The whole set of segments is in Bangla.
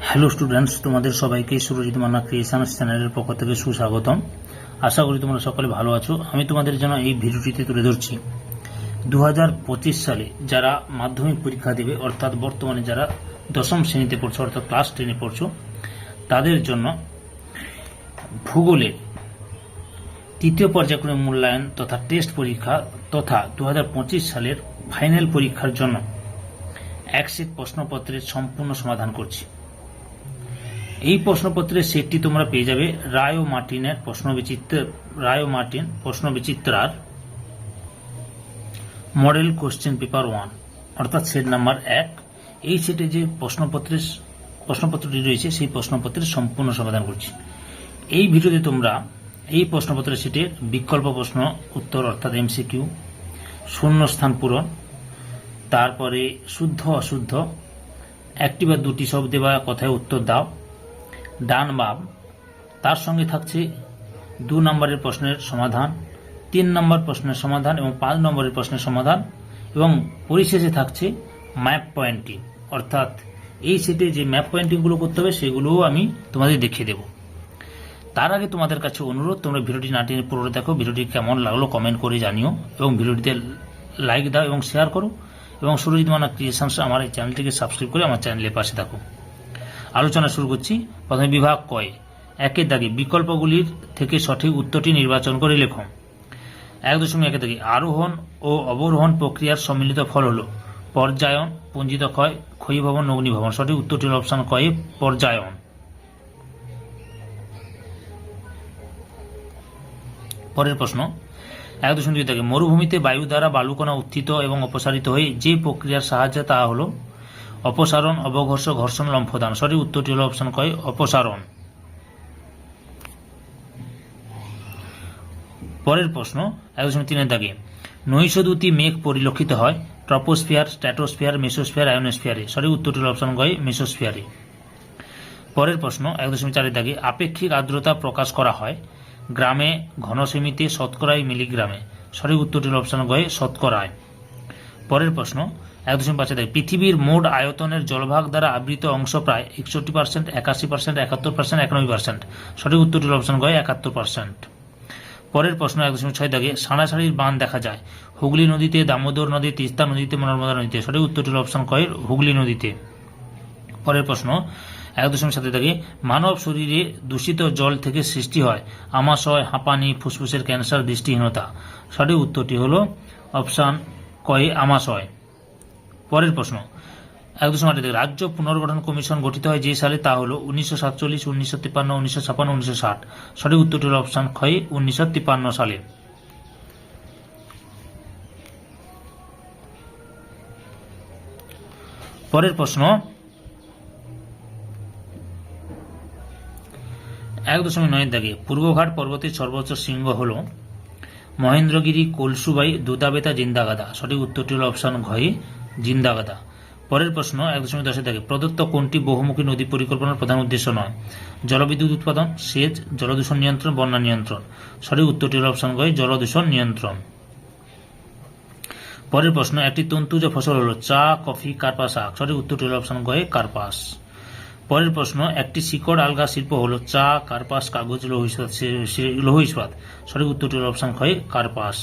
হ্যালো স্টুডেন্টস, তোমাদের সবাইকে সুরজিৎ মান্না ক্রিয়েশনস চ্যানেলের পক্ষ থেকে সুস্বাগতম। আশা করি তোমরা সকলে ভালো আছো। আমি তোমাদের জন্য এই ভিডিওটিতে তুলে ধরছি 2025 সালে যারা মাধ্যমিক পরীক্ষা দেবে, অর্থাৎ বর্তমানে যারা দশম শ্রেণীতে পড়ছো অর্থাৎ ক্লাস 10-এ পড়ছো, তাদের জন্য ভূগোলের তৃতীয় পর্যায়ক্রমিক মূল্যায়ন তথা টেস্ট পরীক্ষা তথা 2025 সালের ফাইনাল পরীক্ষার জন্য এক সেট প্রশ্নপত্রের সম্পূর্ণ সমাধান করছি। এই প্রশ্নপত্রের সেটটি তোমরা পেয়ে যাবে রায় ও মার্টিনের প্রশ্নবিচিত্রার মডেল কোশ্চেন পেপার 1 অর্থাৎ সেট নাম্বার 1। এই সেটে যে প্রশ্নপত্রটি রয়েছে সেই প্রশ্নপত্রের সম্পূর্ণ সমাধান করছি। এই ভিডিওতে তোমরা এই প্রশ্নপত্রের সেটের বিকল্প প্রশ্ন উত্তর অর্থাৎ এমসিকিউ, শূন্যস্থান পূরণ, তারপরে শুদ্ধ অশুদ্ধ, একটি বা দুটি শব্দে বা কথায় উত্তর দাও, ডান বাম, তার সঙ্গে থাকছে 2 নম্বরের প্রশ্নের সমাধান, 3 নম্বর প্রশ্নের সমাধান এবং 5 নম্বরের প্রশ্নের সমাধান, এবং পরিশেষে থাকছে ম্যাপ পয়েন্টিং। অর্থাৎ এই সেটে যে ম্যাপ পয়েন্টিংগুলো করতে হবে সেগুলোও আমি তোমাদের দেখিয়ে দেব। তার আগে তোমাদের কাছে অনুরোধ, তোমরা ভিডিওটি না টেনে পুরো দেখো। ভিডিওটি কেমন লাগলো কমেন্ট করে জানিও এবং ভিডিওটিতে লাইক দাও এবং শেয়ার করো, এবং সুরজিৎ মান্না ক্রিয়েশনস আমার এই চ্যানেলটিকে সাবস্ক্রাইব করে আমার চ্যানেলের পাশে থাকো। আলোচনা শুরু করছি। প্রথমে বিভাগ কয়, একের দাগে বিকল্পগুলির থেকে সঠিক উত্তরটি নির্বাচন করে লেখো। 1.1 দাগে আরোহণ ও অবরোহণ প্রক্রিয়ার সম্মিলিত ফল হল পর্যায়ন, পুঞ্জিত ক্ষয়, ক্ষয়ীভবন, অগ্নিভবন। সঠিক উত্তরটি হল অপশন কয়ে পর্যায়ন। পরের প্রশ্ন 1.2 দাগে মরুভূমিতে বায়ু দ্বারা বালুকণা উত্থিত এবং অপসারিত হয়ে যে প্রক্রিয়ার সাহায্যে তা হল অপসারণ, অবঘর্ষ, ঘর্ষণ, লম্ফদান। সঠিক উত্তরটি হল অপশন কয় অপসারণ। পরের প্রশ্ন 1.3 দাগে নৈশদূতি মেঘ পরিলক্ষিত হয় ট্রপোস্ফিয়ার, স্ট্র্যাটোস্ফিয়ার, মেসোস্ফিয়ার, আয়োনোস্ফিয়ারে। সঠিক উত্তরটি হল অপশন কয় মেসোস্ফিয়ারে। পরের প্রশ্ন 1.4 দাগে আপেক্ষিক আর্দ্রতা প্রকাশ করা হয় গ্রামে, ঘনসেমিতে, শতকরায়, মিলিগ্রামে। সঠিক উত্তরটি হল অপশন কয় শতকরায়। পরের প্রশ্ন 1.5 দাগে পৃথিবীর মোট আয়তনের জলভাগ দ্বারা আবৃত অংশ প্রায় 61%, 81%, 71%, 91%। সঠিক উত্তরটি হল অপশন কয় 71%। পরের প্রশ্ন 1.6 দাগে সাঁড়াসাঁড়ির বাঁধ দেখা যায় হুগলি নদীতে, দামোদর নদী, তিস্তা নদীতে, নর্মদা নদীতে। সঠিক উত্তরটি হল অপশন কয় হুগলি নদীতে। পরের প্রশ্ন 1.7 দাগে মানব শরীরে দূষিত জল থেকে সৃষ্টি হয় আমাশয়, হাঁপানি, ফুসফুসের ক্যান্সার, দৃষ্টিহীনতা। সঠিক উত্তরটি হল অপশন কয় আমাশয়। পরের প্রশ্ন 1.8 দাগে রাজ্য পুনর্গঠন কমিশন গঠিত হয় যে সালে তা হল 1947, 1953, 1956, 1960। সঠিক উত্তরটি হল অপশন খ 1953 সালে। পরের প্রশ্ন 1.9 দাগে পূর্বঘাট পর্বতের সর্বোচ্চ শৃঙ্গ হল মহেন্দ্রগিরি, কলসুবাই, দুদাবেতা, জিন্দাগাদা। সঠিক উত্তরটি হল অপশন ঘ জিন্দাগাদা। পরের প্রশ্ন 1.10 দাগে প্রদত্ত কোনটি বহুমুখী নদী পরিকল্পনার প্রধান উদ্দেশ্য নয়? জলবিদ্যুৎ উৎপাদন, সেচ, জলদূষণ নিয়ন্ত্রণ, বন্যা নিয়ন্ত্রণ। সঠিক উত্তরটি হল অপশন ঘ জলদূষণ নিয়ন্ত্রণ। পরের প্রশ্ন একটি তন্তুজ ফসল হল চা, কফি, কার্পাস আখ। সঠিক উত্তরটি হল অপশন ঘ কার্পাস। পরের প্রশ্ন একটি শিকড় আলগা শিল্প হল চা, কার্পাস, কাগজ, লৌহ ইস্পাত। সঠিক উত্তরটি হল অপশন খ কার্পাস।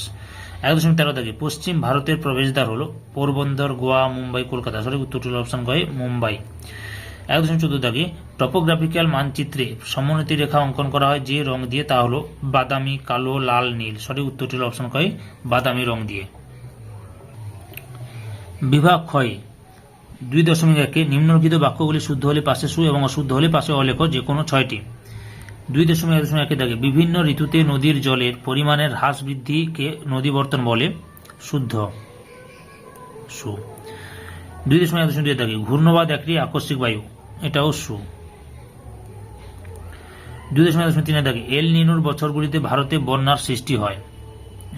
1.13 দাগে পশ্চিম ভারতের প্রবেশদ্বার হল পোরবন্দর, গোয়া, মুম্বাই, কলকাতা। সঠিক উত্তরটি হল অপশন খ মুম্বাই। 1.14 দাগে টপোগ্রাফিক্যাল মানচিত্রে সমোন্নতি রেখা অঙ্কন করা হয় যে রং দিয়ে তা হল বাদামি, কালো, লাল, নীল। সঠিক উত্তরটি হল অপশন খ বাদামি রং দিয়ে। বিভাগ ক্ষয় 2.1 নিম্নলিখিত বাক্যগুলি শুদ্ধ হলে পাশে সু এবং অশুদ্ধ হলে পাশে অলেখ যে কোনো 6টি। 2.1 দাগে বিভিন্ন ঋতুতে নদীর জলের পরিমাণের হ্রাস বৃদ্ধিকে নদীবর্তন বলে। শুদ্ধ সু। 2.1 দাগে ঘূর্ণবাদ একটি আকস্মিক বায়ু, এটাও সু। 2.3 দাগে এল নিনোর বছরগুলিতে ভারতে বন্যার সৃষ্টি হয়,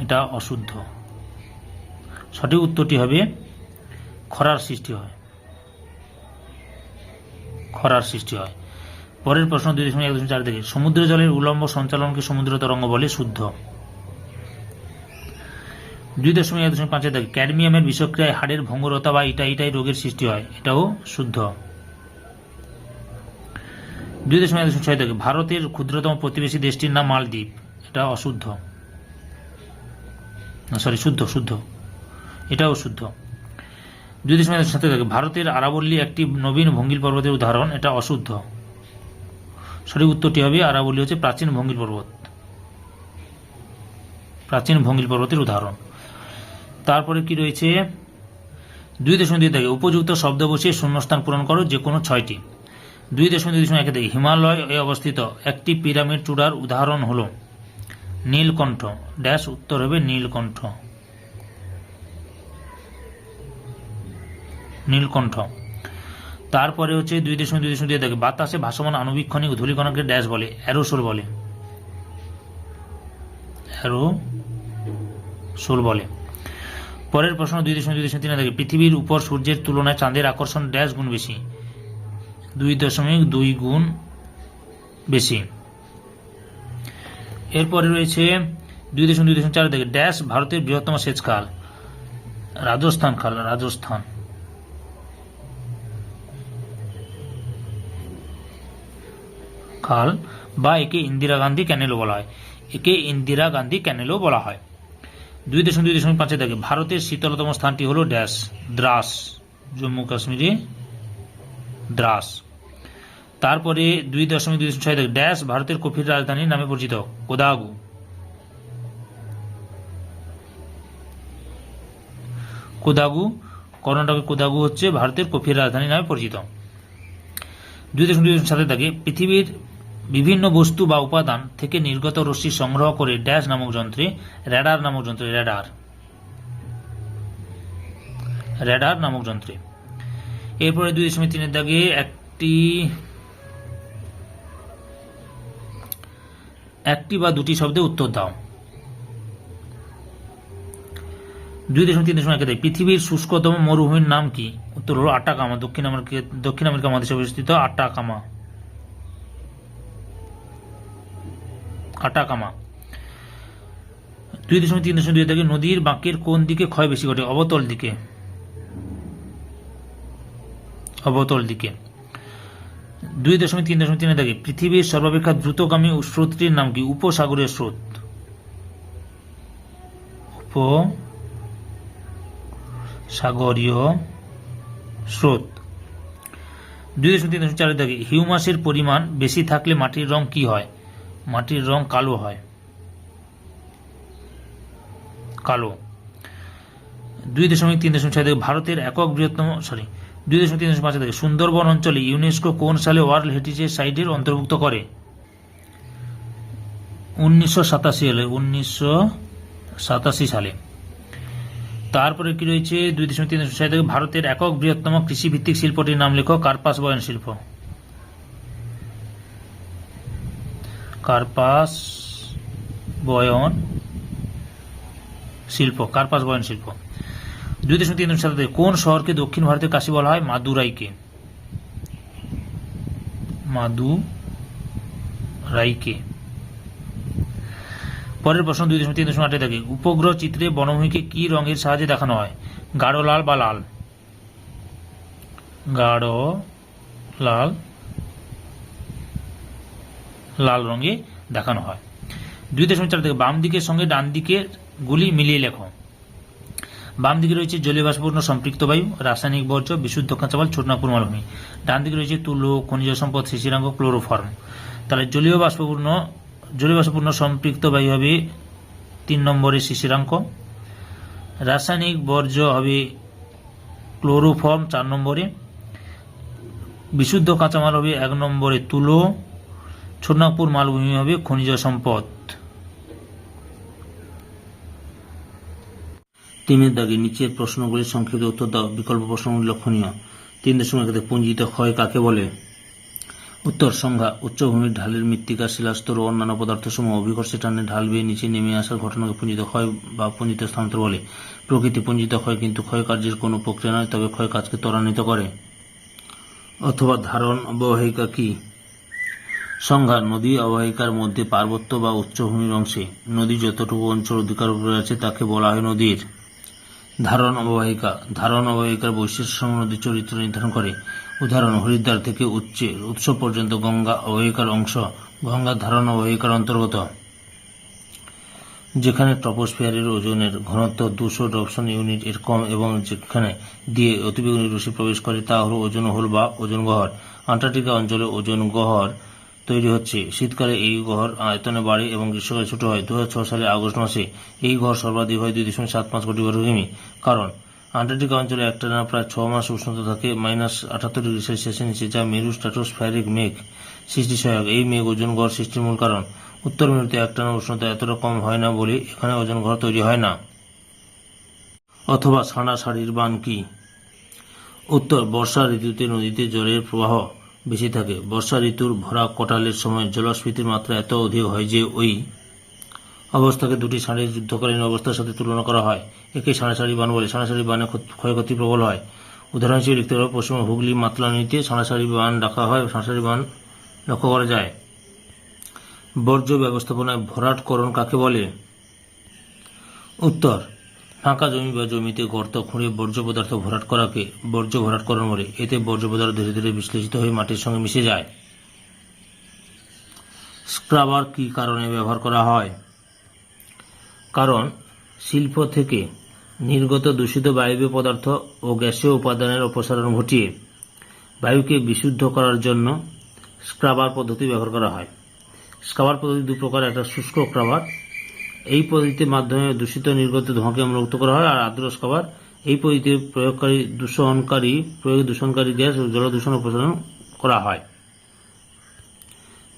এটা অশুদ্ধ। সঠিক উত্তরটি হবে খরার সৃষ্টি হয়, খরার সৃষ্টি হয়। পরের প্রশ্ন 2.1 দাগে সমুদ্র জলের উলম্ব সঞ্চালনকে সমুদ্র তরঙ্গ বলে। শুদ্ধ। 2.1 দাগে ক্যাডমিয়ামের বিষক্রিয়ায় হাড়ের ভঙ্গুরতা বা ইটাই রোগের সৃষ্টি হয়, এটাও শুদ্ধ। 2.1 থেকে ভারতের ক্ষুদ্রতম প্রতিবেশী দেশটির নাম মালদ্বীপ। এটা অশুদ্ধ, শুদ্ধ, এটাও শুদ্ধ। 2.7 থেকে ভারতের আরাবল্লী একটি নবীন ভঙ্গিল পর্বতের উদাহরণ। এটা অশুদ্ধ। সঠিক উত্তরটি হবে আরাবল্লী হচ্ছে প্রাচীন ভঙ্গিল পর্বত, প্রাচীন ভঙ্গিল পর্বতের উদাহরণ। তারপরে কি রয়েছে 2.2 থেকে উপযুক্ত শব্দ বসিয়ে শূন্যস্থান পূরণ করো যে কোনো 6টি। 2.2 থেকে হিমালয় এ অবস্থিত একটি পিরামিড চূড়ার উদাহরণ হল নীলকণ্ঠ। ড্যাশ উত্তর হবে নীলকণ্ঠ, নীলকণ্ঠ। তারপরে হচ্ছে 2.2 থেকে বাতাসে ভাসমান আণুবীক্ষণিক ধূলিকণাকে ড্যাশ বলে। অ্যারোসোল বলে, অ্যারোসোল বলে। পরের প্রশ্ন 2.2 থেকে পৃথিবীর উপর সূর্যের তুলনায় চাঁদের আকর্ষণ ড্যাশ গুণ বেশি। 2.2 গুণ বেশি। এরপরে রয়েছে 2.2 থেকে ড্যাশ ভারতের বৃহত্তম সেচ খাল। রাজস্থান খাল, রাজস্থান। খাল বা একে ইন্দিরা গান্ধী ক্যানেলও বলা হয়, একে ইন্দিরা গান্ধী ক্যানেলও বলা হয়। 2.2 থেকে ভারতের শীতলতম স্থানটি হল ড্যাশ দ্রাস, জম্মু কাশ্মীরে দ্রাস। তারপরে 2.2 থেকে ড্যাশ ভারতের কফির রাজধানী নামে পরিচিত। কোদাগু, কোদাগু। কর্ণাটকের কোদাগু হচ্ছে ভারতের কফির রাজধানী নামে পরিচিত। 2.2 থেকে পৃথিবীর বিভিন্ন বস্তু বা উপাদান থেকে নির্গত রশ্মি সংগ্রহ করে ড্যাশ নামক যন্ত্রে, র্যাডার নামক যন্ত্রে, র্যাডার নামক যন্ত্রে। এরপরে 2.3 দাগে একটি বা দুটি শব্দে উত্তর দাও। 2.3 পৃথিবীর শুষ্কতম মরুভূমির নাম কি? উত্তর হল আটাকামা, দক্ষিণ আমেরিকা মহাদেশে অবস্থিত আটাকামা, আটাকামা। 2.3 থেকে নদীর বাঁকের কোন দিকে ক্ষয় বেশি ঘটে? অবতল দিকে, অবতল দিকে। 2.3 থেকে পৃথিবীর সর্বাপেক্ষা দ্রুতগামী স্রোতটির নাম কি? উপসাগরীয় স্রোত, উপসাগরীয় স্রোত। 2.3 থেকে হিউমাসের পরিমাণ বেশি থাকলে মাটির রং কি হয়? মাটির রং কালো হয়, কালো। 2.3 থেকে ভারতের একক বৃহত্তম 2.3 থেকে সুন্দরবন অঞ্চলে ইউনেস্কো কোন সালে ওয়ার্ল্ড হেরিটেজ সাইটের অন্তর্ভুক্ত করে? 1987 সালে। তারপরে কি রয়েছে 2.3 থেকে ভারতের একক বৃহত্তম কৃষিভিত্তিক শিল্পটির নাম লেখো। কার্পাস বয়ন শিল্প, কার্পাস বয়ন শিল্প, কার্পাস বয়ন শিল্প। 2.3 থেকে কোন শহরকে দক্ষিণ ভারতের কাশী বলা হয়? মাদুরাইকে, মাদুরাইকে। পরের প্রশ্ন 2.3 থেকে উপগ্রহ চিত্রে বনভূমিকে কি রঙের সাহায্যে দেখানো হয়? গাঢ় লাল বা লাল? গাঢ় লাল, লাল রঙে দেখানো হয়। 2.4 থেকে বাম দিকের সঙ্গে ডান দিকের গুলি মিলিয়ে লেখো। বাম দিকে রয়েছে জলীয় বাষ্পপূর্ণ সম্পৃক্ত বায়ু, রাসায়নিক বর্জ্য, বিশুদ্ধ কাঁচামাল, ছোটনাগপুর মালভূমি। ডান দিকে রয়েছে তুলো, খনিজ সম্পদ, শিশিরাঙ্গ, ক্লোরোফর্ম। তাহলে জলীয় বাষ্পপূর্ণ সম্পৃক্ত বায়ু হবে 3 নম্বরে শিশিরাঙ্ক, রাসায়নিক বর্জ্য হবে ক্লোরোফর্ম 4 নম্বরে, বিশুদ্ধ কাঁচামাল হবে 1 নম্বরে তুলো, ছোটনাগপুর মালভূমি হবে খনিজ সম্পদ। 3 দাগে নিচের প্রশ্নগুলির সংক্ষিপ্ত উত্তর দাও। বিকল্প প্রশ্নগুলি লক্ষণীয়। 3.1 পুঞ্জিত ক্ষয় কাকে বলে? উত্তর সংজ্ঞা উচ্চভূমির ঢালের মৃত্তিকা, শিলাস্তর ও অন্যান্য পদার্থসমূহ অভিকর্ষে টানে ঢাল বেয়ে নিচে নেমে আসার ঘটনাকে পুঞ্জিত ক্ষয় বা পুঞ্জিত স্থানান্তর বলে। প্রকৃতি পুঞ্জিত ক্ষয় কিন্তু ক্ষয় কার্যের কোনো প্রক্রিয়া নয়, তবে ক্ষয় কাজকে ত্বরান্বিত করে। অথবা ধারণ অববাহিকা কি? সংজ্ঞা নদী অববাহিকার মধ্যে পার্বত্য বা উচ্চভূমির অংশে নদী যতটুকু অঞ্চল অধিকার করে আছে তাকে বলা হয় নদীর ধারণ অববাহিকা বৈশিষ্ট্য সম্বন্ধে চরিত্র নির্ধারণ করে। উদাহরণ: হরিদ্বার থেকে উৎস পর্যন্ত গঙ্গা অববাহিকার অংশ, গঙ্গা ধারণ অববাহিকার অন্তর্গত। যেখানে ট্রপোস্ফিয়ারের ওজনের ঘনত্ব 200 ডবসন ইউনিট এর কম এবং যেখানে দিয়ে অতিবেগুনি রশ্মি প্রবেশ করে তা হল ওজোন হোল বা ওজোন গহ্বর। আন্টার্কটিকা অঞ্চলে ওজোন গহ্বর তৈরি হচ্ছে। শীতকালে এই গহ্বর আয়তনে বাড়ে এবং গ্রীষ্মকালে ছোট হয়। 2006 সালের আগস্ট মাসে এই গহ্বর সর্বাধিক হয় 2.75 কোটি বর্গ কিমি। কারণ আন্টার্কটিকা অঞ্চলে একটানা প্রায় 6 মাস উষ্ণতা থাকে -78°C নিচে, যা মেরু স্ট্র্যাটোস্ফেরিক মেঘ সৃষ্টি সহায়ক। এই মেঘ ওজোন গহ্বর সৃষ্টির মূল কারণ। উত্তর মেরুতে একটানা উষ্ণতা এতটা কম হয় না বলে এখানে ওজোন গহ্বর তৈরি হয় না। অথবা সাঁড়াশাড়ির বান কি? উত্তর: বর্ষা ঋতুতে নদীতে জলের প্রবাহ বেশি থাকে। বর্ষা ঋতুর ভরা কটালের সময় জলস্ফীতির মাত্রা এত অধিক হয় যে ওই অবস্থাকে দুটি সাঁড়ির যুদ্ধকালীন অবস্থার সাথে তুলনা করা হয়। একে সাঁড়াশাড়ি বান বলে। সাঁড়াশাড়ি বানে ক্ষয়ক্ষতি প্রবল হয়। উদাহরণ হিসেবে লিখতে পারো: পশ্চিম হুগলি মাতলা নদীতে সাঁড়াশাড়ি বান ডাকা হয়। সাঁড়াশাড়ি বান লক্ষ্য করা যায়। বর্জ্য ব্যবস্থাপনায় ভরাটকরণ কাকে বলে? উত্তর: ফাঁকা জমি বা জমিতে গর্ত খুঁড়ে বর্জ্য পদার্থ ভরাট করাকে বর্জ্য ভরাটকরণ বলে। এতে বর্জ্য পদার্থ ধীরে ধীরে বিশ্লেষিত হয়ে মাটির সঙ্গে মিশে যায়। স্ক্রাবার কি কারণে ব্যবহার করা হয়? কারণ শিল্প থেকে নির্গত দূষিত বায়বীয় পদার্থ ও গ্যাসীয় উপাদানের অপসারণ ঘটিয়ে বায়ুকে বিশুদ্ধ করার জন্য স্ক্রাবার পদ্ধতি ব্যবহার করা হয়। স্ক্রাবার পদ্ধতি দু প্রকার: একটা শুষ্ক স্ক্রাবার, এই পদ্ধতির মাধ্যমে দূষিত নির্গত ধোঁয়াকে মুক্ত করা হয়, আর আর্দ্র স্ক্রাবার, এই পদ্ধতিতে প্রয়োগে দূষণকারী গ্যাস ও জলদূষণ অপসারণ করা হয়।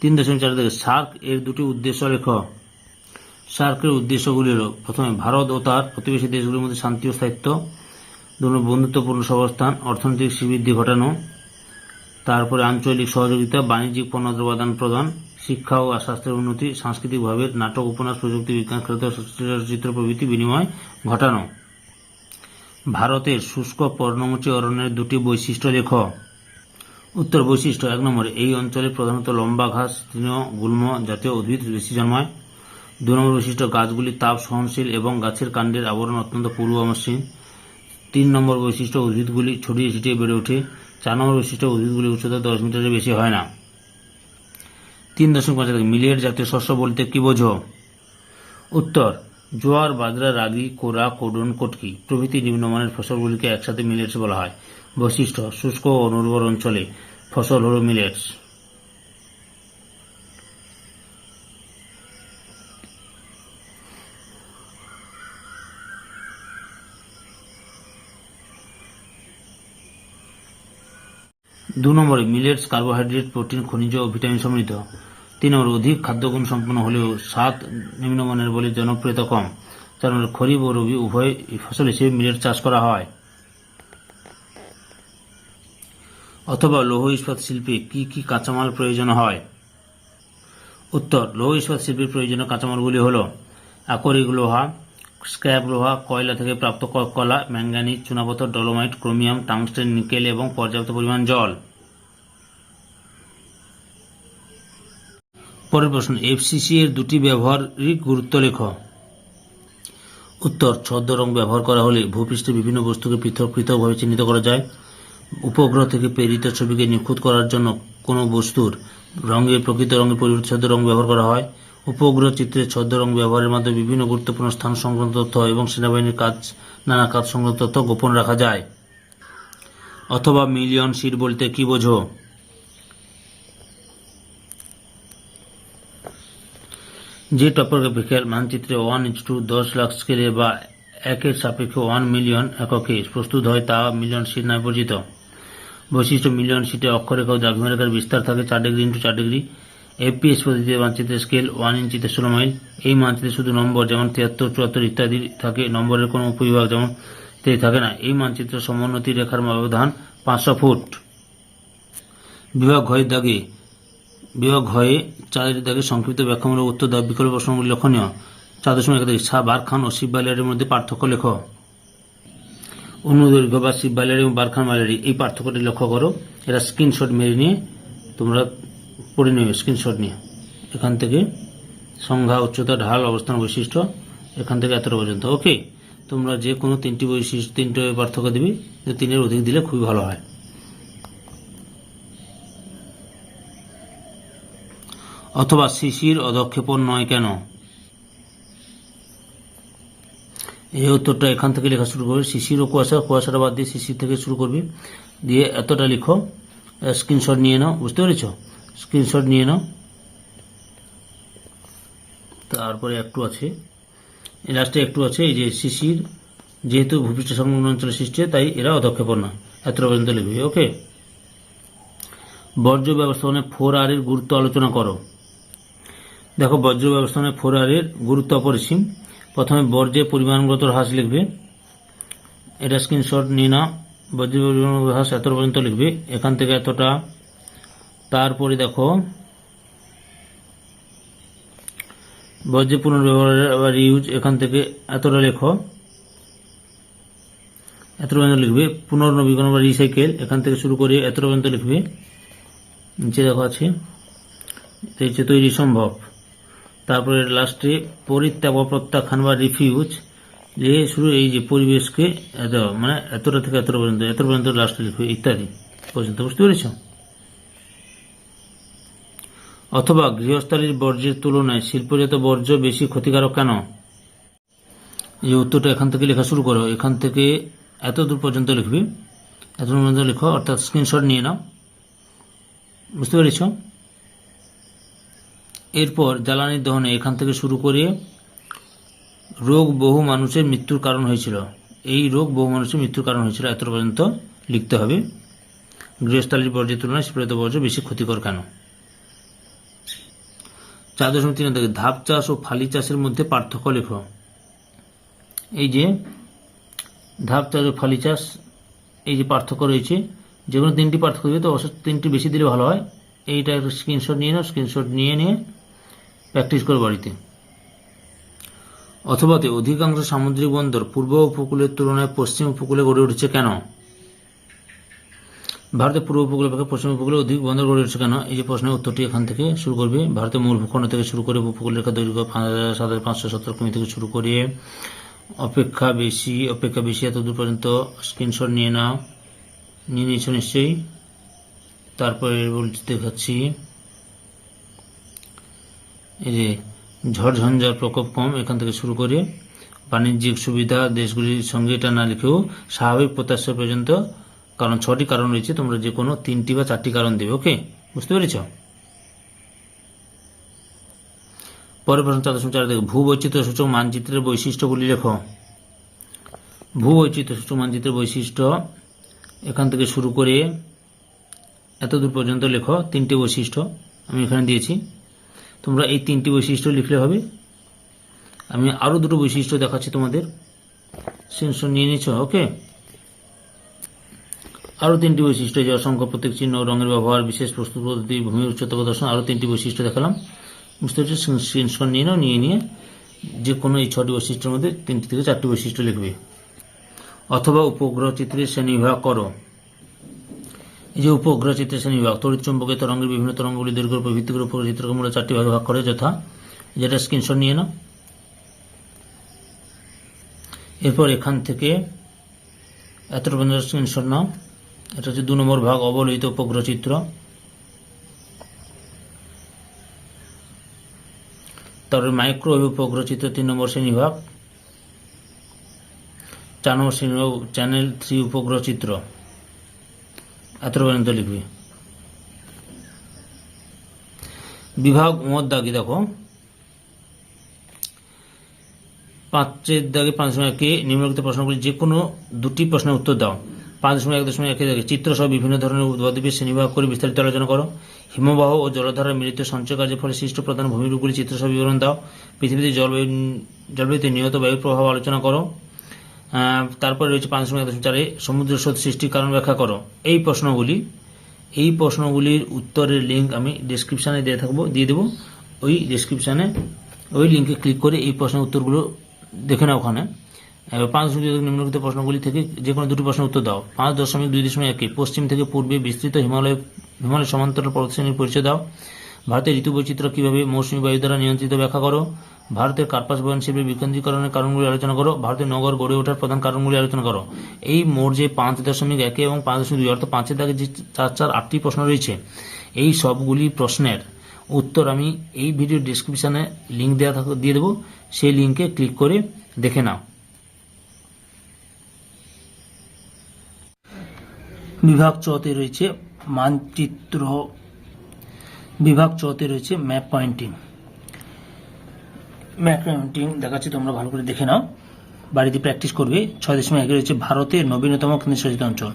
3.4 থেকে সার্ক এর দুটি উদ্দেশ্য লেখ। সার্কের উদ্দেশ্যগুলি হল: প্রথমে, ভারত ও তার প্রতিবেশী দেশগুলির মধ্যে শান্তি ও স্থায়িত্ব, বন্ধুত্বপূর্ণ সহাবস্থান, অর্থনৈতিক শ্রীবৃদ্ধি ঘটানো, তারপরে আঞ্চলিক সহযোগিতা, বাণিজ্যিক পণ্যদ্রব্য আদান প্রদান, শিক্ষা ও স্বাস্থ্যের উন্নতি, সাংস্কৃতিক ভাবে নাটক, উপন্যাস, প্রযুক্তি, বিজ্ঞান, চলচ্চিত্র প্রভৃতি বিনিময় ঘটানো। ভারতের শুষ্ক পর্ণমোচী অরণ্যের দুটি বৈশিষ্ট্য লেখ। উত্তর: বৈশিষ্ট্য: 1 নম্বরে, এই অঞ্চলে প্রধানত লম্বা ঘাস, তৃণ, গুল্ম জাতীয় উদ্ভিদ বেশি জন্মায়। 2 নম্বর বৈশিষ্ট্য: গাছগুলি তাপ সহনশীল এবং গাছের কাণ্ডের আবরণ অত্যন্ত পুরু ও মসৃণ। 3 নম্বর বৈশিষ্ট্য: উদ্ভিদগুলি ছড়িয়ে ছিটিয়ে বেড়ে ওঠে। 4 নম্বর বৈশিষ্ট্য: উদ্ভিদগুলির উচ্চতা 10 মিটারের বেশি হয় না। 3.5 থেকে মিলেট জাতীয় শস্য বলতে কি বোঝো? উত্তর: জোয়ার, বাজরা, রাগি, কোরা, কোডন, কটকি প্রভৃতি নিম্নমানের ফসলগুলিকে একসাথে মিলেটস বলা হয়। বৈশিষ্ট্য: শুষ্ক ও অনুর্বর অঞ্চলে ফসল হল মিলেটস। দু নম্বরে, মিলেটস কার্বোহাইড্রেট, প্রোটিন, খনিজ ও ভিটামিন সমৃদ্ধ। 3 নম্বর, অধিক খাদ্যগুণ সম্পন্ন হলেও স্বাদ নিম্নমানের বলে জনপ্রিয়তা কম। 4 নম্বর, খরিফ ও রবি উভয় ফসল হিসেবে মিলেট চাষ করা হয়। অথবা লৌহ ইস্পাত শিল্পে কি কি কাঁচামাল প্রয়োজন হয়? উত্তর: লৌহ ইস্পাত শিল্পের প্রয়োজনীয় কাঁচামালগুলি হল: আকরিক লোহা, স্ক্র্যাপ লোহা, কয়লা থেকে প্রাপ্ত কলা, ম্যাঙ্গানিজ, চুনাপাথর, ডলোমাইট, ক্রোমিয়াম, টাংস্টেন, নিকেল এবং পর্যাপ্ত পরিমাণ জল। পরের প্রশ্ন: এফসিসি এর দুটি ব্যবহারিক গুরুত্ব লেখ। উত্তর: ছদ্ম রং ব্যবহার করা হলে ভূপৃষ্ঠে বিভিন্ন বস্তুকে পৃথক পৃথকভাবে চিহ্নিত করা যায়। উপগ্রহ থেকে প্রেরিত ছবিকে নিখুঁত করার জন্য কোনো বস্তুর রঙের প্রকৃত রঙের পরিবর্তে ছদ্ম রং ব্যবহার করা হয়। উপগ্রহ চিত্রে ছদ্ম রং ব্যবহারের মাধ্যমে বিভিন্ন গুরুত্বপূর্ণ স্থান সংক্রান্ত তথ্য এবং সেনাবাহিনীর নানা কাজ সংক্রান্ত তথ্য গোপন রাখা যায়। অথবা মিলিয়ন শিট বলতে কি বোঝো? যে টপোগ্রাফিক্যাল মানচিত্রে 1:10 লাখ স্কেলে বা 1 সাপেক্ষে 1 মিলিয়ন এককে প্রস্তুত হয় তা মিলিয়ন শিট নামে পরিচিত। বৈশিষ্ট্য: মিলিয়ন শিটে অক্ষরেখা ও দ্রাঘিমারেখার বিস্তার থাকে 4 ডিগ্রি × 4 ডিগ্রি। এফপিএস পদ্ধতিতে মানচিত্রের স্কেল 1 ইঞ্চিতে 16 মাইল। এই মানচিত্রে শুধু নম্বর যেমন 73, 74 ইত্যাদি থাকে, নম্বরের কোনো উপবিভাগ যেমন থাকে না। এই মানচিত্র সমোন্নতি রেখার ব্যবধান 500 ফুট। বিভাগ ঘয়ে 4 দাগে সংক্ষিপ্ত ব্যাখ্যামূলক উত্তর দাও। বিকল্প প্রশ্নগুলি লক্ষণীয়। 4.1 বারখান ও শিব বাইলারির মধ্যে পার্থক্য লেখ। অনুদৈর্ঘ্য বা শিব বাইলারি এবং বারখান বাইলারি, এই পার্থক্যটি লক্ষ্য করো। এরা স্ক্রিনশট মেরে নিয়ে তোমরা পড়ে নেবে। স্ক্রিনশট নিয়ে এখান থেকে সংজ্ঞা, উচ্চতা, ঢাল, অবস্থান, বৈশিষ্ট্য, এখান থেকে এতটা পর্যন্ত। ওকে, তোমরা যে কোনো তিনটে পার্থক্য দিবি, যে 3-এর অধিক দিলে খুবই ভালো হয়। অথবা শিশির অধক্ষেপণ নয় কেন? এই উত্তরটা এখান থেকে লেখা শুরু করবে। শিশির ও কুয়াশাটা বাদ দিয়ে শিশির থেকে শুরু করবি, দিয়ে এতটা লিখো, স্ক্রিনশট নিয়ে নাও। বুঝতে পেরেছ? স্ক্রিনশট নিয়ে নাও। তারপরে একটু আছে, লাস্টে একটু আছে, এই যে শিশির যেহেতু ভূপৃষ্ঠ সংলগ্ন অঞ্চলে সৃষ্টি হয়, তাই এরা অধক্ষেপণ না। এতটা পর্যন্ত লিখবি। ওকে। বর্জ্য ব্যবস্থাপনায় 4R এর গুরুত্ব আলোচনা করো। দেখো, বর্জ্য ব্যবস্থাপনায় 4R এর গুরুত্ব অপরিসীম। প্রথমে বর্জ্যের পরিমাণগত হ্রাস লিখবে, এটা স্ক্রিনশট নিয়ে না। বর্জ্যের পরিমাণগত হ্রাস এত পর্যন্ত লিখবে, এখান থেকে এতটা। তারপরে দেখো, বর্জ্যের পুনর্ব্যবহার ইউজ, এখান থেকে এতটা লেখো, এত পর্যন্ত লিখবে। পুনর্নবীকরণ বা রিসাইকেল, এখান থেকে শুরু করে এত পর্যন্ত লিখবে। নিচে দেখো আছে তৈরি সম্ভব। তারপরে লাস্টে পরিত্যাগ বা প্রত্যাখ্যান বা রিফিউজ, যে শুরু এই যে পরিবেশকে মানে এতটা থেকে এত পর্যন্ত লাস্টে লিখবে, ইত্যাদি পর্যন্ত। বুঝতে পেরেছ? অথবা গৃহস্থালির বর্জ্যের তুলনায় শিল্পজাত বর্জ্য বেশি ক্ষতিকারক কেন? এই উত্তরটা এখান থেকে লেখা শুরু করো, এখান থেকে এত দূর পর্যন্ত লিখবি, এত দূর পর্যন্ত লিখো, অর্থাৎ স্ক্রিনশট নিয়ে নাও। বুঝতে পেরেছ? এরপর জ্বালানি দহনে, এখান থেকে শুরু করে রোগ বহু মানুষের মৃত্যুর কারণ হয়েছিল, এই রোগ বহু মানুষের মৃত্যুর কারণ হয়েছিল, এত পর্যন্ত লিখতে হবে। গৃহস্থালির বর্জ্যের তুলনায় শিল্পজাত বর্জ্য বেশি ক্ষতিকর কেন? 4.3 থেকে ধাপ চাষ ও ফালি চাষের মধ্যে পার্থক্য লেখো। এই যে ধাপ চাষ ও ফালি চাষ, এই যে পার্থক্য রয়েছে, যে কোনো 3টি পার্থক্য দিবে, তো অবশ্যই 3টি বেশি দিলে ভালো হয়। এইটা একটা স্ক্রিনশট নিয়ে নাও, স্ক্রিনশট নিয়ে প্র্যাকটিস করো বাড়িতে। অথবাতে অধিকাংশ সামুদ্রিক বন্দর পূর্ব উপকূলের তুলনায় পশ্চিম উপকূলে গড়ে উঠেছে কেন? ভারতের পূর্ব উপকূল অপেক্ষা পশ্চিম উপকূলে অধিক বন্দর গড়ে উঠেছে কেন? এই যে প্রশ্নের উত্তরটি এখান থেকে শুরু করবে। ভারতের মূল ভূখণ্ড থেকে শুরু করে উপকূল রেখা দৈর্ঘ্য 7,570 কিমি থেকে শুরু করে অপেক্ষা বেশি এত দূর পর্যন্ত স্ক্রিনশট নিয়ে নিয়েছো নিশ্চয়ই। তারপরে দেখাচ্ছি, এই যে ঝড়ঝঞ্ঝার প্রকোপ কম, এখান থেকে শুরু করে বাণিজ্যিক সুবিধা দেশগুলির সঙ্গে, এটা না লিখেও স্বাভাবিক প্রত্যাশা পর্যন্ত, কারণ 6টি কারণ রয়েছে, তোমরা যে কোনো 3টি বা 4টি কারণ দেবে। ওকে, বুঝতে পেরেছ? পরের প্রশ্ন 4.4 দেখো, ভূবৈচিত্র্য সূচক মানচিত্রের বৈশিষ্ট্যগুলি লেখো। ভূবৈচিত্র্য সূচক মানচিত্রের বৈশিষ্ট্য, এখান থেকে শুরু করে এত দূর পর্যন্ত লেখো। 3টি বৈশিষ্ট্য আমি এখানে দিয়েছি, তোমরা এই 3টি বৈশিষ্ট্য লিখলে হবে। আমি আরো 2টো বৈশিষ্ট্য দেখাচ্ছি তোমাদের, স্ক্রিনশট নিয়ে নিচ্ছ। ওকে, আরো 3টি বৈশিষ্ট্য, যে অসংখ্য প্রতীক চিহ্ন, রঙের ব্যবহার, বিশেষ প্রস্তুত পদ্ধতি, ভূমির উচ্চতা প্রদর্শন, আরো 3টি বৈশিষ্ট্য দেখালাম। বুঝতে পারছি? স্ক্রিনশট নিয়ে নাও, নিয়ে যে কোনো এই 6টি বৈশিষ্ট্যের মধ্যে 3টি থেকে 4টি বৈশিষ্ট্য লিখবে। অথবা উপগ্রহ চিত্রের শ্রেণীবিভাগ করো। এই যে উপগ্রহ চিত্রের শ্রেণীবিভাগ, তড়িৎ চুম্বকীয় তরঙ্গের বিভিন্ন তরঙ্গগুলি দৈর্ঘ্যের উপর ভিত্তি করে উপগ্রহ চিত্রকে মূলত 4টি ভাগে ভাগ করে, যথা, যেটা স্ক্রিনশট নিয়ে নাও। এরপর এখান থেকে এতটা পর্যন্ত স্ক্রিনশট নাও। এটা হচ্ছে 2 নম্বর ভাগ, অবলোহিত উপগ্রহ চিত্র। তারপরে মাইক্রোওয়েভ উপগ্রহ চিত্র 3 নম্বর শ্রেণীবিভাগ। 4 নম্বর শ্রেণীবিভাগ চ্যানেল 3 উপগ্রহ চিত্র, এতটা পর্যন্ত লিখবে। বিভাগ ওর দাগে দেখো, 5 দাগে 5.1 নিম্নলিখিত প্রশ্নগুলি যে কোনো 2টি প্রশ্নের উত্তর দাও। 5.1.1 দাগে চিত্র সহ বিভিন্ন ধরনের উপদ্বীপের শ্রেণীবিভাগ করে বিস্তারিত আলোচনা করো। হিমবাহ ও জলধারার মিলিত সঞ্চয় কার্যের ফলে সৃষ্ট প্রধান ভূমিরূপগুলি চিত্র সহ বিবরণ দাও। পৃথিবীতে জলবায়ুতে নিহত বায়ুর প্রভাব আলোচনা করো। তারপরে রয়েছে 5.1.4 সমুদ্র স্রোত সৃষ্টির কারণ ব্যাখ্যা করো। এই প্রশ্নগুলির উত্তরের লিঙ্ক আমি ডেসক্রিপশনে দিয়ে দেবো। ওই ডেসক্রিপশনে ওই লিঙ্কে ক্লিক করে এই প্রশ্নের উত্তরগুলো দেখে নাও। ওখানে 5.2 নিম্নলিখিত প্রশ্নগুলি থেকে যে কোনো 2টি প্রশ্নের উত্তর দাও। 5.2.1 পশ্চিম থেকে পূর্বে বিস্তৃত হিমালয় সমান্তরাল পর্বতশ্রেণীর পরিচয় দাও। ভারতের ঋতু বৈচিত্র্য কিভাবে মৌসুমী বায়ু দ্বারা নিয়ন্ত্রিত, ব্যাখ্যা করো। ভারতের কার্পাস বয়ন শিল্পের বিকেন্দ্রীকরণের কারণগুলি আলোচনা করো। ভারতের নগর গড়ে ওঠার প্রধান কারণগুলি আলোচনা করো। এই মোট যে 5.1 এবং 5.2 অর্থাৎ 5-এর দাগে যে 8টি প্রশ্ন রয়েছে, এই সবগুলি প্রশ্নের উত্তর আমি এই ভিডিও ডিসক্রিপশনে লিঙ্ক দিয়ে দেবো, সেই লিঙ্কে ক্লিক করে দেখে নাও। বিভাগ 4-তে রয়েছে মানচিত্র, বিভাগ 4-তে রয়েছে ম্যাপ পয়েন্টিং। ম্যাপ পয়েন্টিং দেখাচ্ছি, তোমরা ভালো করে দেখে নাও, বাড়িতে প্র্যাকটিস করবে। 6.1 রয়েছে ভারতের নবীনতম কেন্দ্রশাসিত অঞ্চল।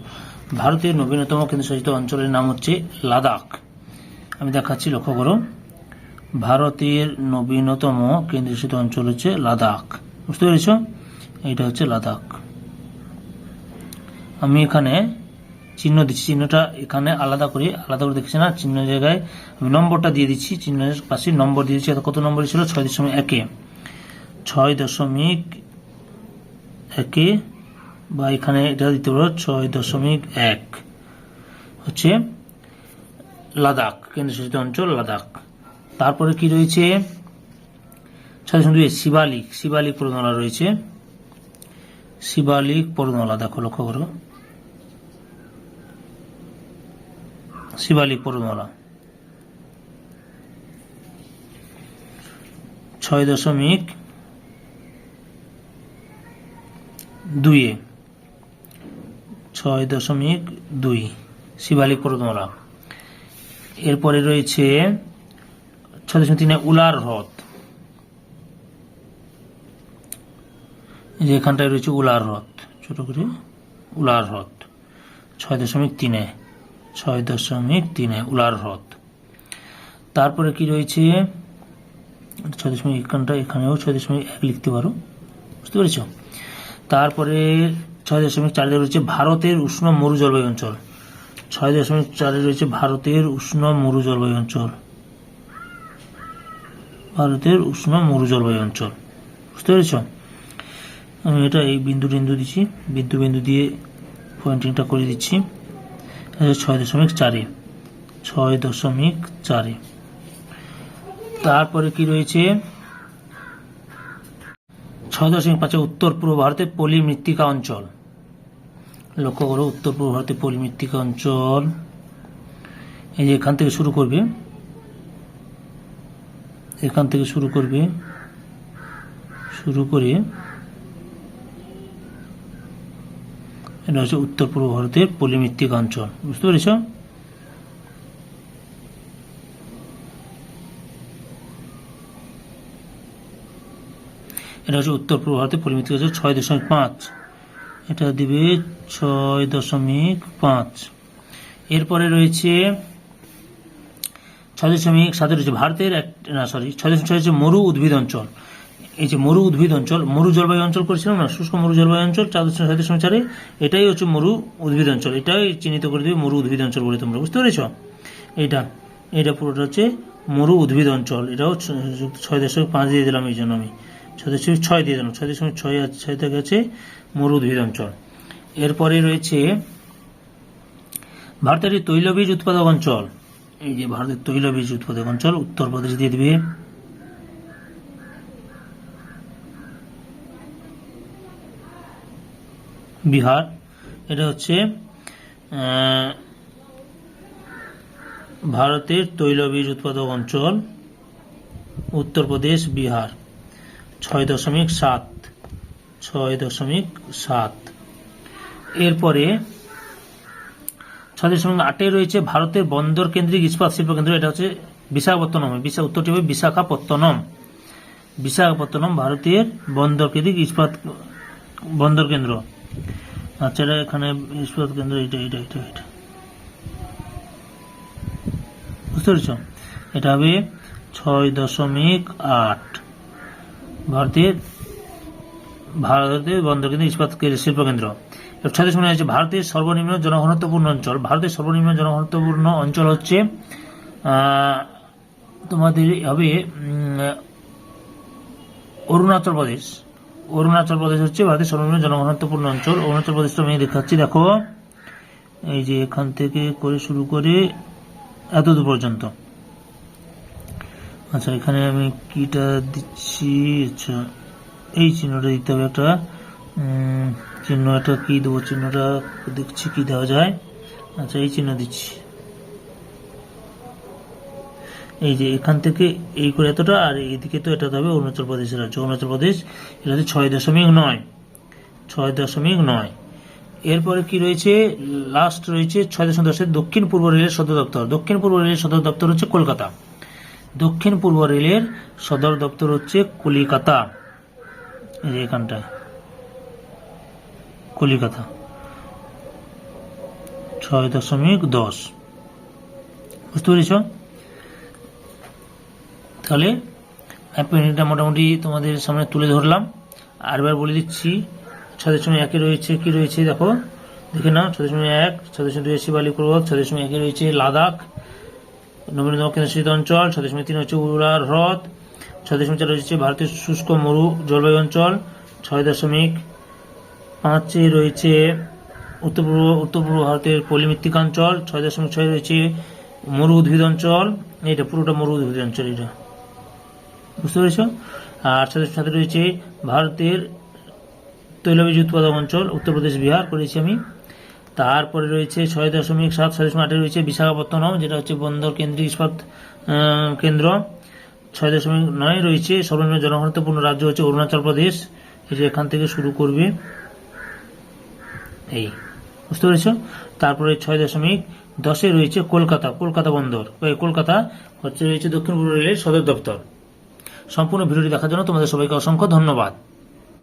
ভারতের নবীনতম কেন্দ্রশাসিত অঞ্চলের নাম হচ্ছে লাদাখ। আমি দেখাচ্ছি, লক্ষ্য করো, ভারতের নবীনতম কেন্দ্রশাসিত অঞ্চল হচ্ছে লাদাখ। বুঝতে পেরেছ? এইটা হচ্ছে লাদাখ। আমি এখানে চিহ্ন দিচ্ছি, চিহ্নটা এখানে আলাদা করে দেখছি না, চিহ্ন জায়গায় আমি নম্বরটা দিয়ে দিচ্ছি, চিহ্নের পাশে নম্বর দিয়ে দিচ্ছি। কত নম্বর ছিল? 6.1। 6.1 বা এখানে এটা দিতে পারো 6.1 হচ্ছে লাদাখ, কেন্দ্রশাসিত অঞ্চল লাদাখ। তারপরে কি রয়েছে? 6.2 শিবালিক, শিবালিক পর্বতমালা রয়েছে। শিবালিক পর্বতমালা দেখো, লক্ষ্য করো, শিবালিক পর্বতমালা 6.2 6.2 শিবালিক পর্বতমালা। এরপরে রয়েছে 6.3 উলার হ্রদ, যে এখানটায় রয়েছে উলার হ্রদ, ছোট করে উলার হ্রদ 6.3 উলার হ্রদ। তারপরে কি রয়েছে? 6.1 এখানেও 6.1 লিখতে পারো, বুঝতে পেরেছ? তারপরে 6.4 রয়েছে ভারতের উষ্ণ মরু জলবায়ু অঞ্চল। 6.4 রয়েছে ভারতের উষ্ণ মরু জলবায়ু অঞ্চল, ভারতের উষ্ণ মরু জলবায়ু অঞ্চল। বুঝতে পেরেছ? আমি এটা এই বিন্দু দিচ্ছি, বিন্দু দিয়ে পয়েন্টিংটা করে দিচ্ছি। 6.4। তারপরে কি রয়েছে? 6.5 উত্তর পূর্ব ভারতের পলি মৃত্তিকা অঞ্চল। লক্ষ্য করো, উত্তর পূর্ব ভারতের পলি মৃত্তিকা অঞ্চল, এই যে এখান থেকে শুরু করবে, শুরু করে এটা হচ্ছে উত্তর পূর্ব ভারতের পলি মৃত্তিকা অঞ্চল। বুঝতে পেরেছ? এটা হচ্ছে উত্তর পূর্ব ভারতের পলি মৃত্তিকা অঞ্চল। 6.5 এটা দিবে 6.5। এরপরে রয়েছে 6.7 রয়েছে ভারতের 6.6 হচ্ছে মরু উদ্ভিদ অঞ্চল। এই যে মরু উদ্ভিদ অঞ্চল, মরু জলবায়ু অঞ্চল করেছিলাম না, শুষ্ক মরু জলবায়ু অঞ্চল 6.4, এটাই হচ্ছে মরু উদ্ভিদ অঞ্চল, এটাই চিহ্নিত করে দেবে মরু উদ্ভিদ অঞ্চল বলে তোমরা। বুঝতে পেরেছ? এটা পুরোটা হচ্ছে মরু উদ্ভিদ অঞ্চল। এটাও 6.5 দিয়ে দিলাম, এই জন্য আমি 6.6 দিয়ে দিলাম। 6.6 থেকে আছে মরু উদ্ভিদ অঞ্চল। এরপরে রয়েছে ভারতের তৈলবীজ উৎপাদক অঞ্চল। এই যে ভারতের তৈলবীজ উৎপাদক অঞ্চল, উত্তরপ্রদেশ দিয়ে দিবে। বিহার, এটা হচ্ছে ভারতের তৈলবীজ উৎপাদক অঞ্চল, উত্তরপ্রদেশ, বিহার। 6.7। এরপরে 6.8 রয়েছে ভারতের বন্দর কেন্দ্রিক ইস্পাত শিল্প কেন্দ্র, এটা হচ্ছে বিশাখাপত্তনম। উত্তরটি হবে বিশাখাপত্তনম ভারতের বন্দর কেন্দ্রিক ইস্পাত বন্দর কেন্দ্র। আচ্ছা, এটা এখানে ইস্পাত কেন্দ্র, এটা বুঝতে পেরেছ? এটা হবে 6.8 ভারতের বন্দর কেন্দ্রিক ইস্পাত শিল্প কেন্দ্র। 6.9 হচ্ছে ভারতের সর্বনিম্ন জনঘনত্বপূর্ণ অঞ্চল। ভারতের সর্বনিম্ন জনঘনত্বপূর্ণ অঞ্চল হচ্ছে তোমাদের হবে অরুণাচল প্রদেশ। অরুণাচল প্রদেশ হচ্ছে ভারতের সর্বনিম্ন জনঘনত্বপূর্ণ অঞ্চল। অরুণাচল প্রদেশটা আমি দেখাচ্ছি, দেখো, এই যে এখান থেকে করে শুরু করে এত দূর পর্যন্ত আচ্ছা, এখানে আমি কিটা দিচ্ছি, আচ্ছা এই চিহ্নটা দিতে হবে একটা, চিহ্ন একটা কি দেবো, চিহ্নটা দেখছি কি দেওয়া যায়। আচ্ছা, এই চিহ্ন দিচ্ছি, এই যে এখান থেকে এই করে এতটা, আর এইদিকে তো এটা হবে অরুণাচল প্রদেশের রাজ্য, অরুণাচল প্রদেশ, এটা হচ্ছে 6.9, 6.9। এরপরে কি রয়েছে, লাস্ট রয়েছে 6.10, দক্ষিণ পূর্ব রেলের সদর দপ্তর। দক্ষিণ পূর্ব রেলের সদর দপ্তর হচ্ছে কলকাতা। দক্ষিণ পূর্ব রেলের সদর দপ্তর হচ্ছে কলিকাতা, এই যে এখানটায় কলিকাতা, 6.10। বুঝতে পেরেছ? তাহলে অ্যাপয়েন্টটা মোটামুটি তোমাদের সামনে তুলে ধরলাম। আরবার বলে দিচ্ছি, 6.1 রয়েছে কি রয়েছে, দেখো দেখে নাও। 6.1, 6.2 শিবালিক পর্বত, 6.1 রয়েছে লাদাখ নবীনতম কেন্দ্রশাসিত অঞ্চল, 6.3 হচ্ছে উড়ার হ্রদ, 6.4 রয়েছে ভারতের শুষ্ক মরু জলবায়ু অঞ্চল, 6.5 রয়েছে উত্তর পূর্ব ভারতের পলিমৃত্তিকা অঞ্চল, 6.6 রয়েছে মরু উদ্ভিদ অঞ্চল, এটা পুরোটা মরু উদ্ভিদ অঞ্চল এটা, বুঝতে পেরেছ? আর 6.7 রয়েছে ভারতের তৈলবীজ উৎপাদক অঞ্চল, উত্তরপ্রদেশ বিহার করেছি আমি। তারপরে রয়েছে 6.7, 6.8 রয়েছে বিশাখাপত্তনম, যেটা হচ্ছে বন্দর কেন্দ্রিক ইস্পাত কেন্দ্র। 6.9 রয়েছে সর্বনিম্ন জনঘনত্বপূর্ণ রাজ্য হচ্ছে অরুণাচল প্রদেশ, এই যে এখান থেকে শুরু করবে, এই বুঝতে পেরেছ? তারপরে 6.10 রয়েছে কলকাতা, কলকাতা বন্দর, কলকাতা হচ্ছে রয়েছে দক্ষিণ পূর্ব রেলের সদর দপ্তর। সম্পূর্ণ ভিডিওটি দেখার জন্য তোমাদের সবাইকে অসংখ্য ধন্যবাদ।